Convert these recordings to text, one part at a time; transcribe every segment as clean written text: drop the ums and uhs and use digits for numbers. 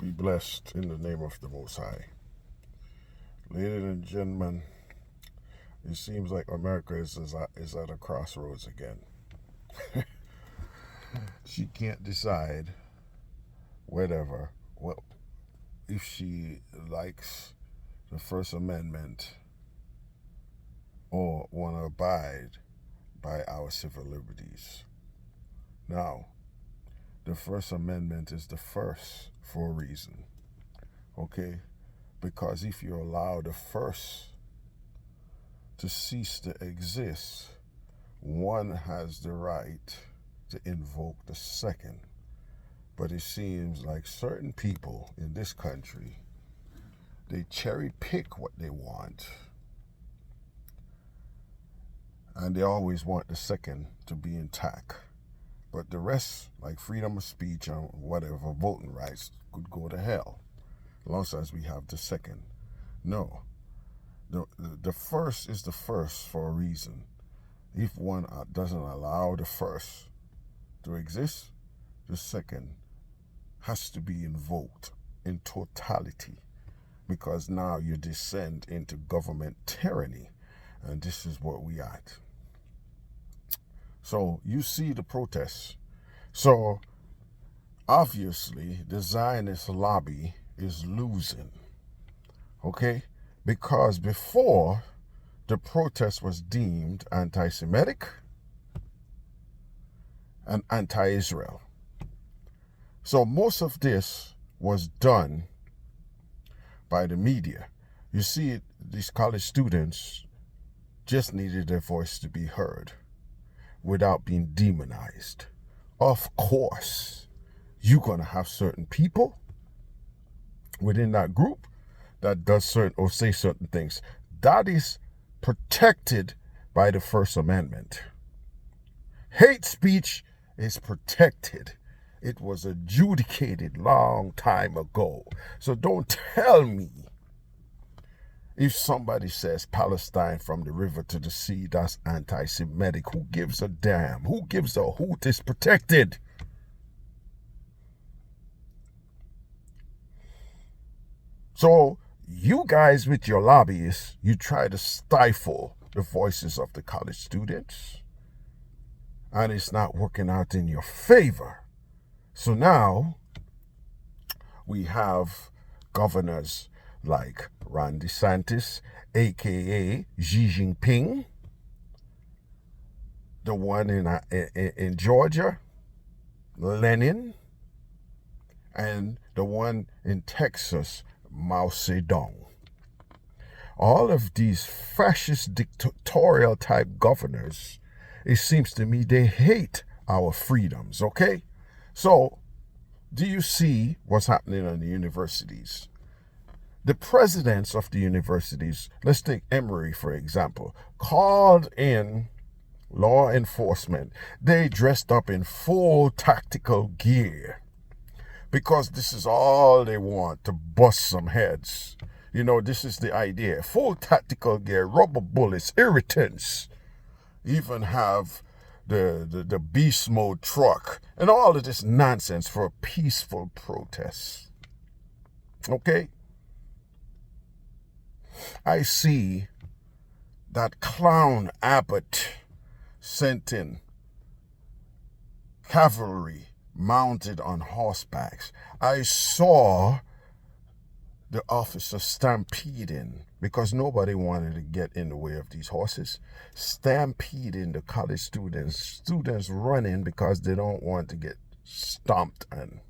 Be blessed in the name of the Most High. Ladies and gentlemen, it seems like America is at a crossroads again. She can't decide if she likes the First Amendment or want to abide by our civil liberties. Now, the First Amendment is the first for a reason, okay? Because if you allow the first to cease to exist, one has the right to invoke the second. But it seems like certain people in this country, they cherry pick what they want. And they always want the second to be intact. But the rest, like freedom of speech and whatever, voting rights, could go to hell. As long as we have the second. No. The first is the first for a reason. If one doesn't allow the first to exist, the second has to be invoked in totality, because now you descend into government tyranny, and this is what we at. So you see the protests. So obviously the Zionist lobby is losing, okay? Because before, the protest was deemed anti-Semitic and anti-Israel. So most of this was done by the media. You see, these college students just needed their voice to be heard without being demonized. Of course, you're going to have certain people within that group that does certain or say certain things. That is protected by the First Amendment. Hate speech is protected. It was adjudicated long time ago. So don't tell me if somebody says Palestine from the river to the sea, that's anti-Semitic. Who gives a damn? Who gives a hoot? It's protected. So you guys with your lobbyists, you try to stifle the voices of the college students, and it's not working out in your favor. So now we have governors like Ron DeSantis, aka Xi Jinping, the one in Georgia, Lenin, and the one in Texas, Mao Zedong. All of these fascist dictatorial type governors, it seems to me they hate our freedoms, okay? So, do you see what's happening in the universities? The presidents of the universities, let's take Emory for example, called in law enforcement. They dressed up in full tactical gear because this is all they want, to bust some heads. You know, this is the idea. Full tactical gear, rubber bullets, irritants, even have the beast mode truck and all of this nonsense for a peaceful protest. Okay? I see that clown Abbott sent in cavalry mounted on horsebacks. I saw the officers stampeding because nobody wanted to get in the way of these horses. Stampeding the college students running because they don't want to get stomped on.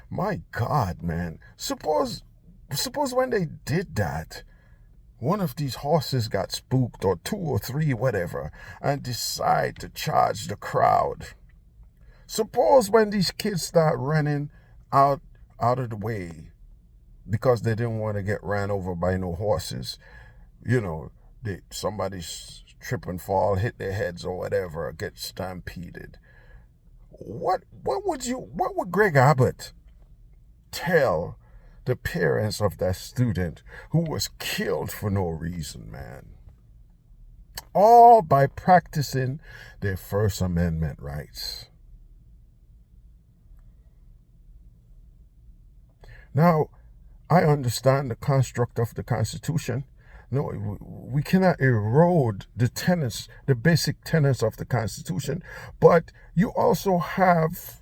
My God, man. Suppose when they did that, one of these horses got spooked, or two or three, whatever, and decide to charge the crowd. Suppose when these kids start running out of the way because they didn't want to get ran over by no horses, you know, somebody trip and fall, hit their heads or whatever, get stampeded. What would Greg Abbott tell the parents of that student who was killed for no reason, man? All by practicing their First Amendment rights. Now, I understand the construct of the Constitution. No, we cannot erode the tenets, the basic tenets of the Constitution. But you also have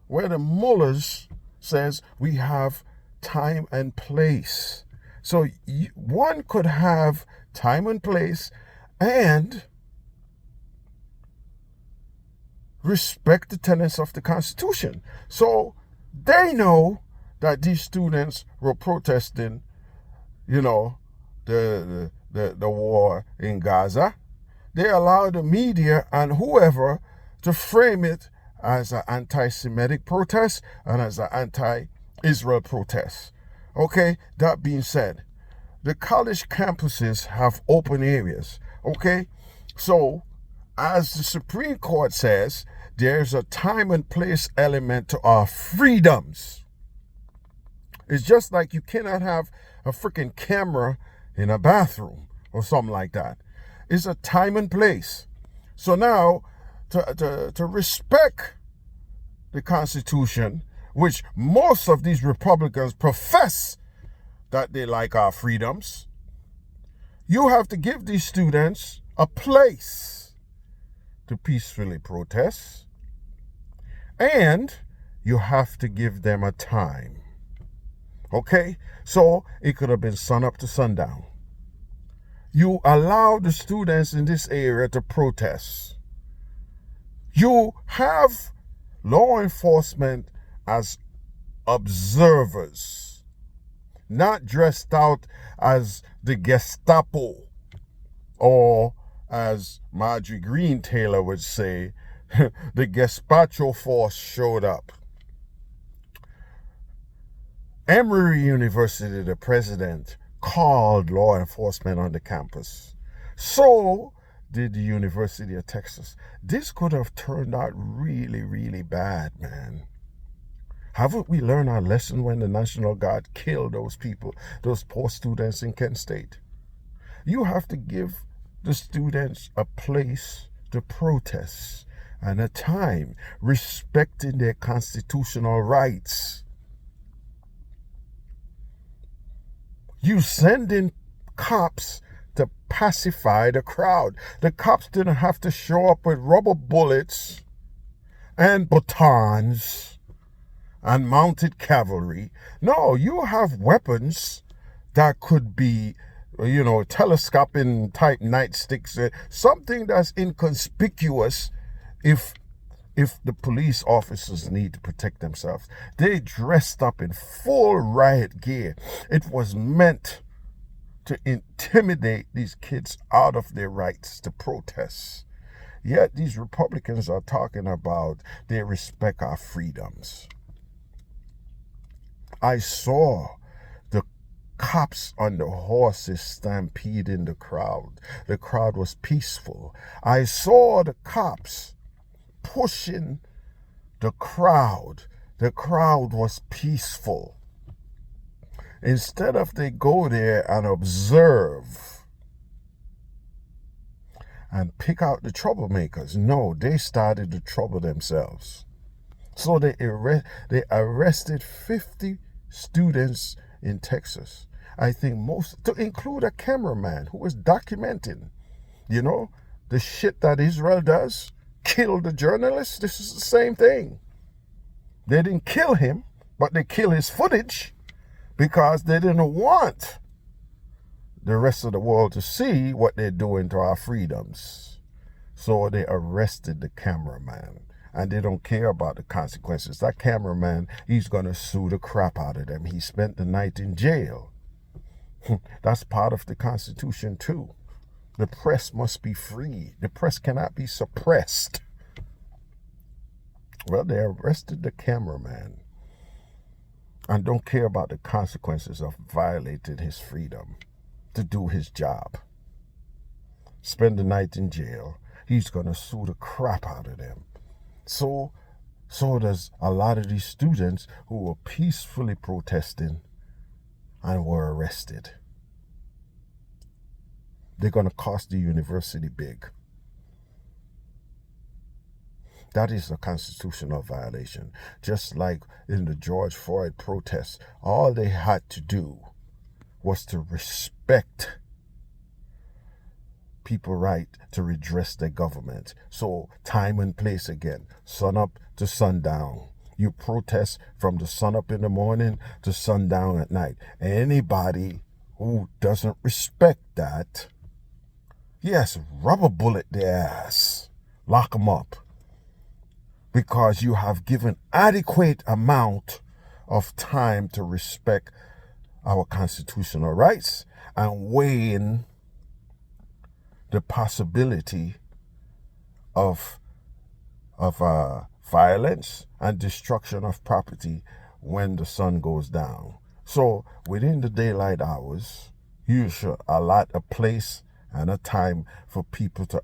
where the mullahs says we have time and place. So one could have time and place and respect the tenets of the Constitution. So they know that these students were protesting, the war in Gaza. They allow the media and whoever to frame it as an anti-Semitic protest and as an anti-Israel protest. Okay, that being said, the college campuses have open areas. Okay, so as the Supreme Court says, there's a time and place element to our freedoms. It's just like you cannot have a freaking camera in a bathroom or something like that. It's a time and place. So now, to respect the Constitution, which most of these Republicans profess that they like our freedoms, you have to give these students a place to peacefully protest, and you have to give them a time. Okay? So it could have been sun up to sundown. You allow the students in this area to protest. You have law enforcement as observers, not dressed out as the Gestapo, or as Marjorie Green Taylor would say, the Gestapo force showed up. Emory University, the president, called law enforcement on the campus. So did the University of Texas. This could have turned out really, really bad, man. Haven't we learned our lesson when the National Guard killed those people, those poor students in Kent State? You have to give the students a place to protest and a time, respecting their constitutional rights. You send in cops to pacify the crowd. The cops didn't have to show up with rubber bullets and batons and mounted cavalry. No, you have weapons that could be, telescoping type nightsticks, something that's inconspicuous if the police officers need to protect themselves. They dressed up in full riot gear. It was meant to intimidate these kids out of their rights to protest. Yet these Republicans are talking about they respect our freedoms. I saw the cops on the horses stampeding the crowd. The crowd was peaceful. I saw the cops pushing the crowd. The crowd was peaceful. Instead of they go there and observe and pick out the troublemakers, no, they started the trouble themselves. So they arrested 50 students in Texas. I think most, to include a cameraman who was documenting, the shit that Israel does. Kill the journalist. This is the same thing. They didn't kill him, but they killed his footage because they didn't want the rest of the world to see what they're doing to our freedoms. So they arrested the cameraman, and they don't care about the consequences. That cameraman, he's going to sue the crap out of them. He spent the night in jail. That's part of the Constitution too. The press must be free. The press cannot be suppressed. Well, they arrested the cameraman and don't care about the consequences of violating his freedom to do his job. Spend the night in jail. He's going to sue the crap out of them. So does a lot of these students who were peacefully protesting and were arrested. They're going to cost the university big. That is a constitutional violation. Just like in the George Floyd protests, all they had to do was to respect people's right to redress their government. So time and place again, sun up to sundown. You protest from the sun up in the morning to sundown at night. Anybody who doesn't respect that, yes, rubber bullet their ass, lock them up, because you have given adequate amount of time to respect our constitutional rights and weighing the possibility of violence and destruction of property when the sun goes down. So within the daylight hours, you should allot a place and a time for people to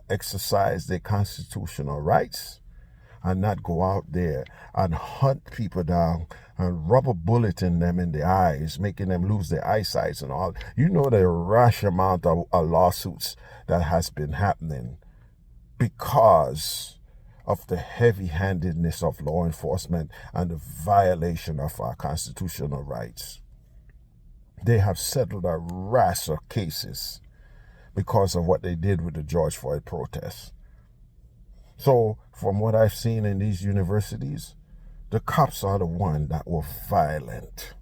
exercise their constitutional rights and not go out there and hunt people down and rubber bulleting them in the eyes, making them lose their eyesight and all. You know the rash amount of lawsuits that has been happening because of the heavy-handedness of law enforcement and the violation of our constitutional rights. They have settled a rash of cases because of what they did with the George Floyd protests. So from what I've seen in these universities, the cops are the one that were violent.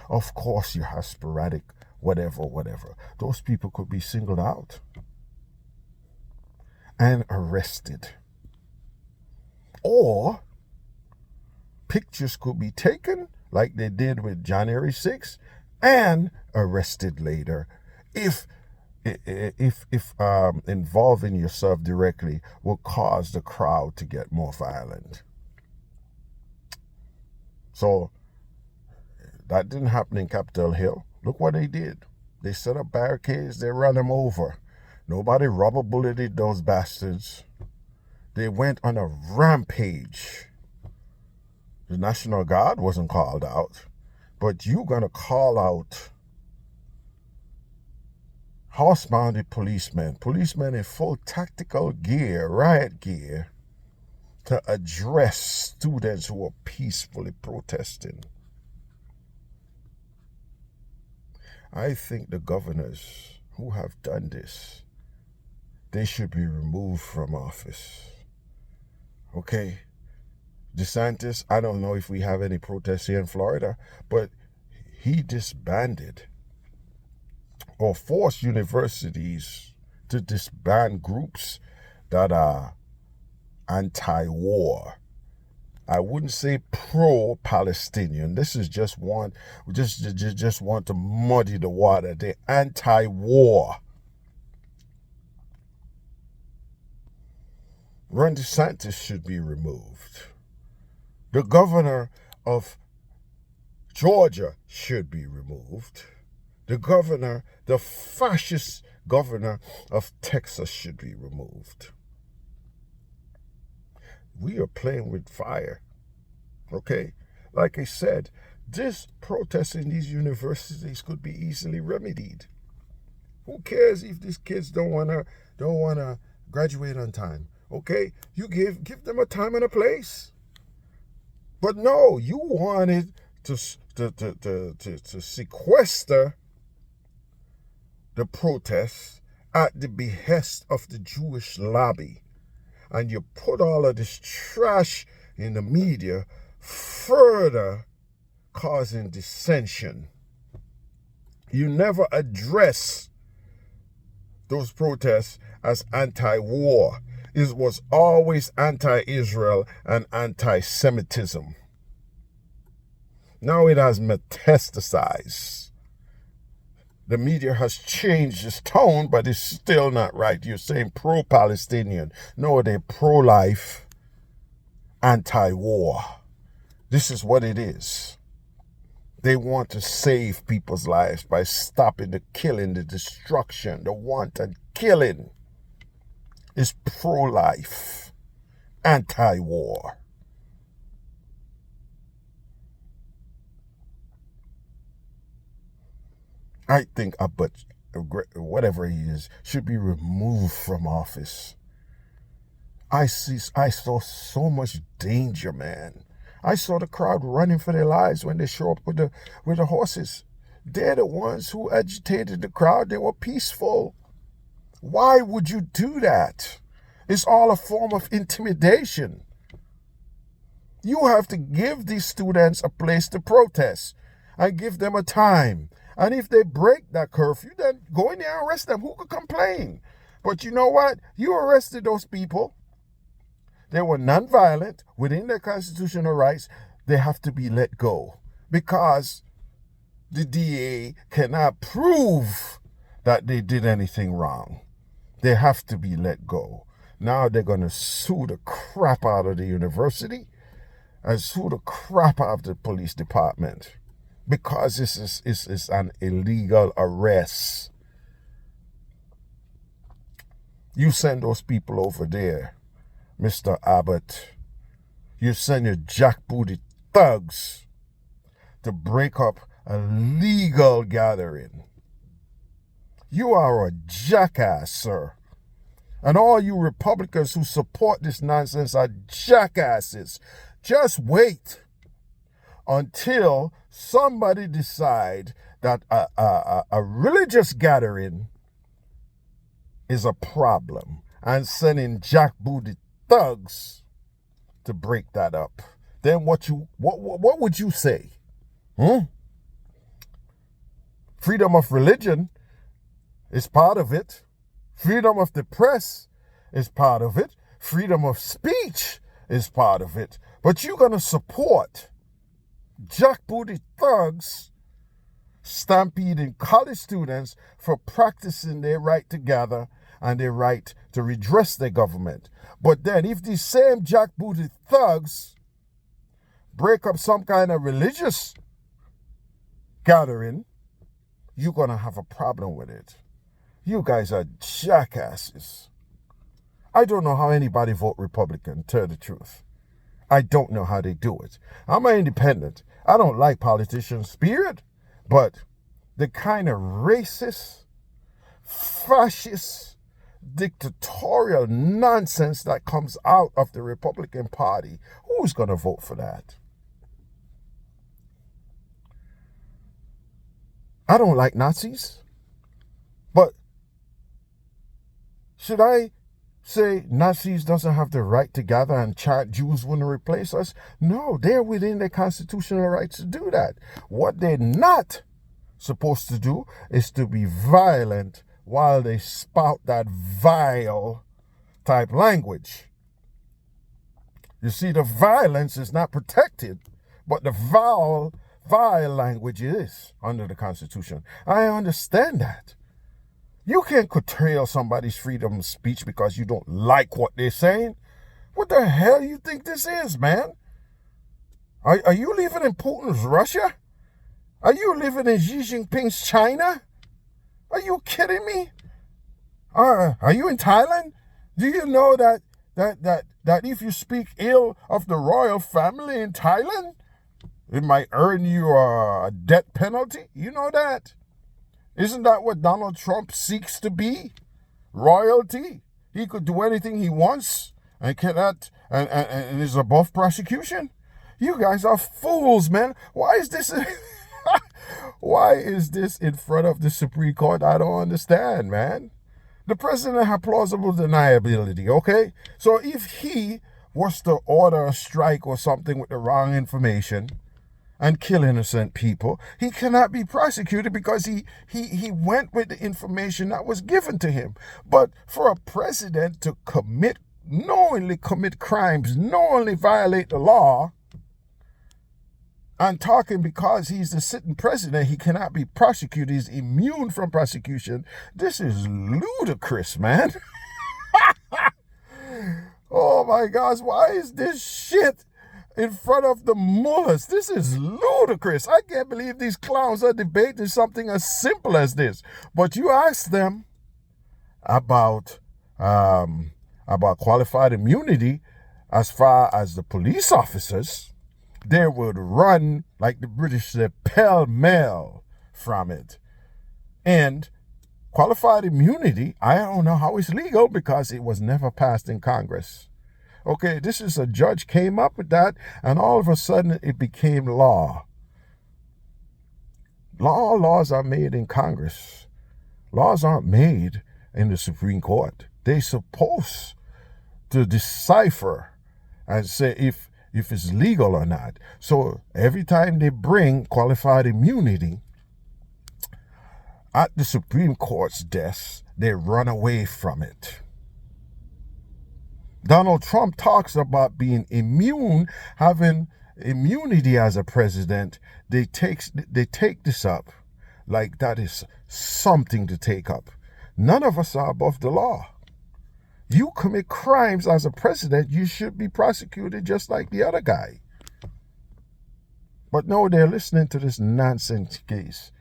Of course, you have sporadic whatever. Those people could be singled out and arrested. Or pictures could be taken like they did with January 6th and arrested later if involving yourself directly will cause the crowd to get more violent. So that didn't happen in Capitol Hill. Look what they did. They set up barricades, they ran them over. Nobody rubber bulleted those bastards. They went on a rampage. The National Guard wasn't called out, but you're gonna call out horse-mounted policemen in full tactical gear, riot gear, to address students who are peacefully protesting. I think the governors who have done this, they should be removed from office. Okay? DeSantis, I don't know if we have any protests here in Florida, but he disbanded or force universities to disband groups that are anti-war. I wouldn't say pro-Palestinian. This is just want to muddy the water. They're anti-war. Ron DeSantis should be removed. The governor of Georgia should be removed. The fascist governor of Texas should be removed. We are playing with fire, okay? Like I said, this protest in these universities could be easily remedied. Who cares if these kids don't wanna graduate on time? Okay, you give them a time and a place. But no, you wanted to sequester the protests at the behest of the Jewish lobby. And you put all of this trash in the media, further causing dissension. You never address those protests as anti-war. It was always anti-Israel and anti-Semitism. Now it has metastasized. The media has changed its tone, but it's still not right. You're saying pro-Palestinian. No, they're pro-life, anti-war. This is what it is. They want to save people's lives by stopping the killing, the destruction, the wanton killing. It's pro-life, anti-war. I think whatever he is should be removed from office. I saw so much danger, man. I saw the crowd running for their lives when they show up with the horses. They're the ones who agitated the crowd. They were peaceful. Why would you do that? It's all a form of intimidation. You have to give these students a place to protest and give them a time. And if they break that curfew, then go in there and arrest them. Who could complain? But you know what? You arrested those people. They were nonviolent within their constitutional rights. They have to be let go because the DA cannot prove that they did anything wrong. They have to be let go. Now they're going to sue the crap out of the university and sue the crap out of the police department because this is an illegal arrest. You send those people over there, Mr. Abbott. You send your jackbooted thugs to break up a legal gathering. You are a jackass, sir. And all you Republicans who support this nonsense are jackasses. Just wait until somebody decide that a religious gathering is a problem and sending jackbooted thugs to break that up. Then what would you say? Freedom of religion is part of it. Freedom of the press is part of it. Freedom of speech is part of it. But you're going to support jackbooted thugs stampeding college students for practicing their right to gather and their right to redress their government. But then if these same jackbooted thugs break up some kind of religious gathering, you're going to have a problem with it. You guys are jackasses. I don't know how anybody vote Republican, tell the truth. I don't know how they do it. I'm an independent. I don't like politicians, period. But the kind of racist, fascist, dictatorial nonsense that comes out of the Republican Party, who's going to vote for that? I don't like Nazis. But should I say Nazis doesn't have the right to gather and chant Jews wouldn't replace us? No, they're within their constitutional rights to do that. What they're not supposed to do is to be violent while they spout that vile type language. You see, the violence is not protected, but the vile language is under the Constitution. I understand that. You can't curtail somebody's freedom of speech because you don't like what they're saying. What the hell do you think this is, man? Are you living in Putin's Russia? Are you living in Xi Jinping's China? Are you kidding me? Are you in Thailand? Do you know that if you speak ill of the royal family in Thailand, it might earn you a death penalty? You know that? Isn't that what Donald Trump seeks to be? Royalty. He could do anything he wants and cannot and is above prosecution. You guys are fools, man. Why is this why is this in front of the Supreme Court? I don't understand, man. The president has plausible deniability, okay? So if he was to order a strike or something with the wrong information and kill innocent people, he cannot be prosecuted because he went with the information that was given to him. But for a president to knowingly commit crimes, knowingly violate the law, and talking because he's the sitting president, he cannot be prosecuted, he's immune from prosecution. This is ludicrous, man. Oh my gosh, why is this shit in front of the mullahs? This is ludicrous. I can't believe these clowns are debating something as simple as this. But you ask them about qualified immunity as far as the police officers, they would run, like the British said, pell-mell from it. And qualified immunity, I don't know how it's legal because it was never passed in Congress. Okay, this is a judge came up with that, and all of a sudden it became law. Laws are made in Congress. Laws aren't made in the Supreme Court. They're supposed to decipher and say if it's legal or not. So every time they bring qualified immunity at the Supreme Court's desk, they run away from it. Donald Trump talks about being immune, having immunity as a president. They take this up like that is something to take up. None of us are above the law. You commit crimes as a president, you should be prosecuted just like the other guy. But no, they're listening to this nonsense case.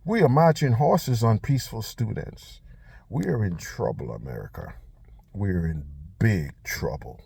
We are marching horses on peaceful students. We are in trouble, America. We're in big trouble.